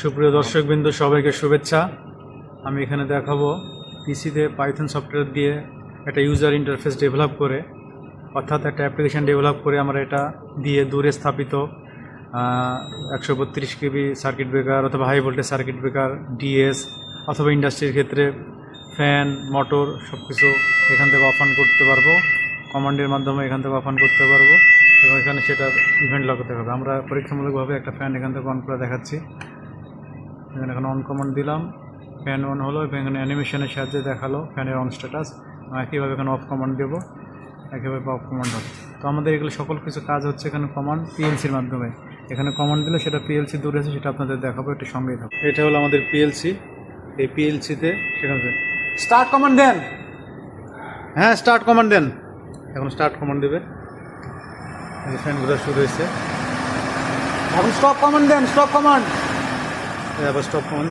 সুপ্রিয় দর্শকবৃন্দ, সবাইকে শুভেচ্ছা। আমি এখানে দেখাবো পিসিতে পাইথন সফটওয়্যার দিয়ে একটা ইউজার ইন্টারফেস ডেভেলপ করে, অর্থাৎ একটা অ্যাপ্লিকেশান ডেভেলপ করে আমরা এটা দিয়ে দূরে স্থাপিত 132 কেবি সার্কিট ব্রেকার অথবা high voltage circuit breaker, DS অথবা ইন্ডাস্ট্রির ক্ষেত্রে ফ্যান, মোটর সব কিছু এখান থেকে অফ অন করতে পারবো। কমান্ডের মাধ্যমে এখান থেকে অফ অন করতে পারবো এবং এখানে সেটার ইভেন্ট লগ করতে হবে। আমরা পরীক্ষামূলকভাবে একটা ফ্যান এখান থেকে অন করে দেখাচ্ছি। এখানে এখন অন কমান্ড দিলাম, ফ্যান অন হলো এবং এখানে অ্যানিমেশনের সাহায্যে দেখালো ফ্যানের অন স্ট্যাটাস। একইভাবে এখানে অফ কমান্ড দেবো, একইভাবে অফ কমান্ড হবে। তো আমাদের এগুলো সকল কিছু কাজ হচ্ছে এখানে কমান্ড পিএলসির মাধ্যমে। এখানে কমান্ড দিলে সেটা পিএলসি দূরে আছে, সেটা আপনাদের দেখাবো, একটু সঙ্গেই থাকবে। এটা হলো আমাদের পিএলসি। এই পিএলসিতে সেখানে স্টার্ট কমান্ড দেন, হ্যাঁ স্টার্ট কমান্ড দেন। এখন স্টার্ট কমান্ড দেবে, ফ্যান ঘোরা শুরু হয়েছে। এখন স্টপ কমান্ড দেন, স্টপ কমান্ড, আবার স্টপ কমান্ড।